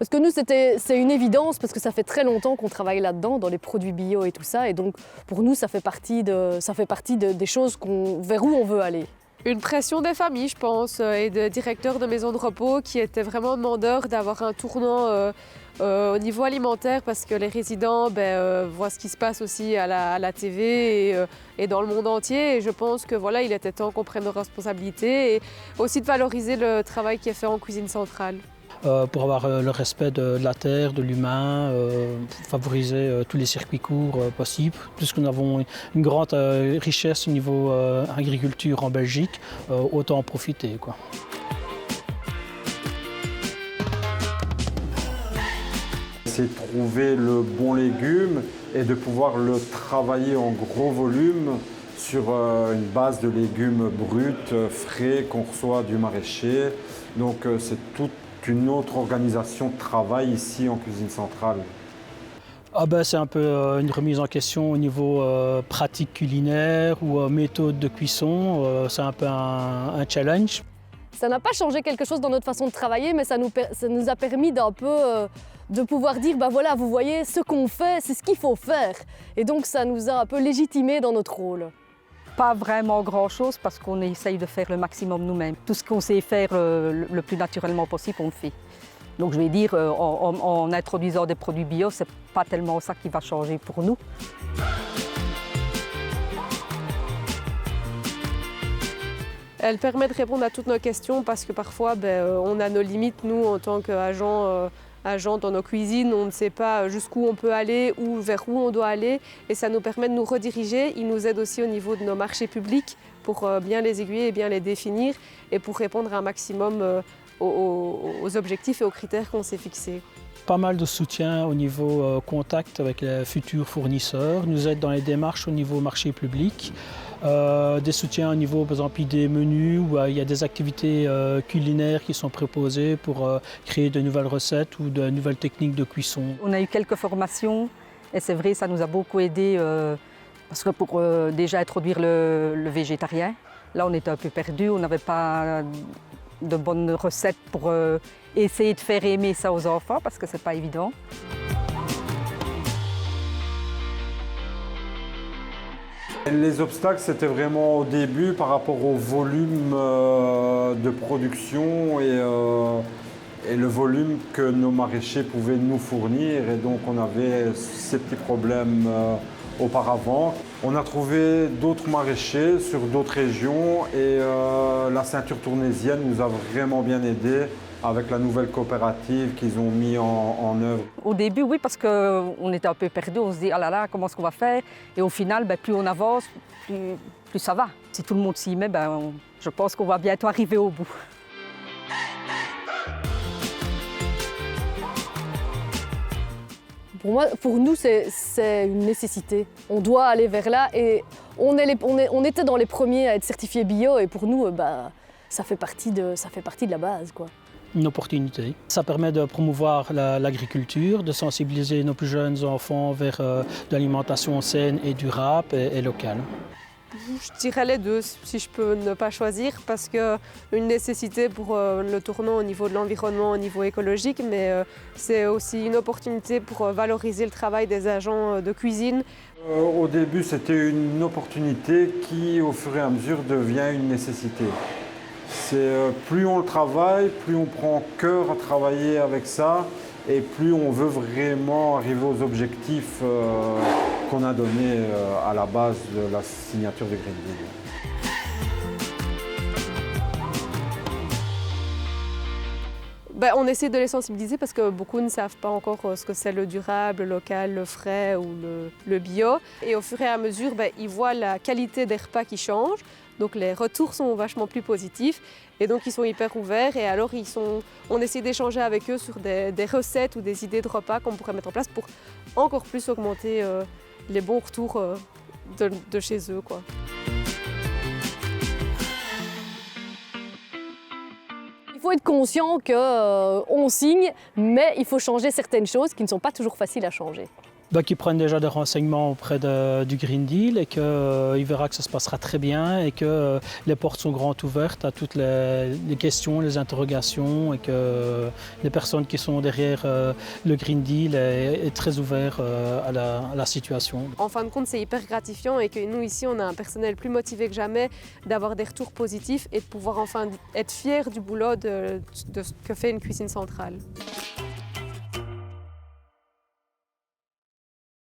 Parce que nous, c'est une évidence, parce que ça fait très longtemps qu'on travaille là-dedans, dans les produits bio et tout ça. Et donc, pour nous, ça fait partie des choses vers où on veut aller. Une pression des familles, je pense, et des directeurs de maisons de repos qui étaient vraiment demandeurs d'avoir un tournant au niveau alimentaire, parce que les résidents voient ce qui se passe aussi à la TV et dans le monde entier. Et je pense que voilà, il était temps qu'on prenne nos responsabilités et aussi de valoriser le travail qui est fait en cuisine centrale. Pour avoir le respect de la terre, de l'humain, favoriser tous les circuits courts possibles. Puisque nous avons une grande richesse au niveau agriculture en Belgique, autant en profiter, quoi. C'est de trouver le bon légume et de pouvoir le travailler en gros volume sur une base de légumes bruts, frais, qu'on reçoit du maraîcher. Donc c'est toute une autre organisation de travail ici en cuisine centrale. C'est un peu une remise en question au niveau pratique culinaire ou méthode de cuisson. C'est un peu un challenge. Ça n'a pas changé quelque chose dans notre façon de travailler, mais ça nous a permis d'un peu de pouvoir dire, voilà, vous voyez, ce qu'on fait, c'est ce qu'il faut faire. Et donc ça nous a un peu légitimés dans notre rôle. Pas vraiment grand-chose parce qu'on essaye de faire le maximum nous-mêmes. Tout ce qu'on sait faire le plus naturellement possible, on le fait. Donc je vais dire, en introduisant des produits bio, c'est pas tellement ça qui va changer pour nous. Elle permet de répondre à toutes nos questions parce que parfois on a nos limites, nous, en tant qu'agents dans nos cuisines. On ne sait pas jusqu'où on peut aller ou vers où on doit aller et ça nous permet de nous rediriger. Il nous aide aussi au niveau de nos marchés publics pour bien les aiguiller et bien les définir et pour répondre un maximum aux objectifs et aux critères qu'on s'est fixés. Pas mal de soutien au niveau contact avec les futurs fournisseurs, nous aide dans les démarches au niveau marché public, des soutiens au niveau par exemple des menus où il y a des activités culinaires qui sont proposées pour créer de nouvelles recettes ou de nouvelles techniques de cuisson. On a eu quelques formations et c'est vrai, ça nous a beaucoup aidé parce que pour déjà introduire le végétarien, là on était un peu perdus, on n'avait pas de bonnes recettes pour essayer de faire aimer ça aux enfants parce que c'est pas évident. Les obstacles, c'était vraiment au début par rapport au volume de production et le volume que nos maraîchers pouvaient nous fournir. Et donc on avait ces petits problèmes auparavant. On a trouvé d'autres maraîchers sur d'autres régions et la ceinture tournaisienne nous a vraiment bien aidés avec la nouvelle coopérative qu'ils ont mis en œuvre. Au début, oui, parce qu'on était un peu perdus, on se dit « ah là là, comment est-ce qu'on va faire ?» Et au final, plus on avance, plus ça va. Si tout le monde s'y met, je pense qu'on va bientôt arriver au bout. Pour nous, c'est une nécessité. On doit aller vers là et on était dans les premiers à être certifiés bio et pour nous, ça fait partie de la base, quoi. Une opportunité. Ça permet de promouvoir l'agriculture, de sensibiliser nos plus jeunes enfants vers de l'alimentation saine et durable et locale. Je dirais les deux, si je peux ne pas choisir, parce qu'une nécessité pour le tournant au niveau de l'environnement, au niveau écologique, mais c'est aussi une opportunité pour valoriser le travail des agents de cuisine. Au début, c'était une opportunité qui, au fur et à mesure, devient une nécessité. Plus on le travaille, plus on prend cœur à travailler avec ça et plus on veut vraiment arriver aux objectifs qu'on a donnés à la base de la signature du Green Deal. On essaie de les sensibiliser parce que beaucoup ne savent pas encore ce que c'est le durable, le local, le frais ou le bio. Et au fur et à mesure, ils voient la qualité des repas qui change. Donc les retours sont vachement plus positifs et donc ils sont hyper ouverts et alors on essaie d'échanger avec eux sur des recettes ou des idées de repas qu'on pourrait mettre en place pour encore plus augmenter les bons retours de chez eux, quoi. Il faut être conscient qu'on signe, mais il faut changer certaines choses qui ne sont pas toujours faciles à changer. Qu'il prenne déjà des renseignements auprès du Green Deal et qu'il verra que ça se passera très bien et que les portes sont grandes ouvertes à toutes les questions, les interrogations et que les personnes qui sont derrière le Green Deal est très ouvert à la situation. En fin de compte, c'est hyper gratifiant et que nous ici, on a un personnel plus motivé que jamais d'avoir des retours positifs et de pouvoir enfin être fiers du boulot de ce que fait une cuisine centrale.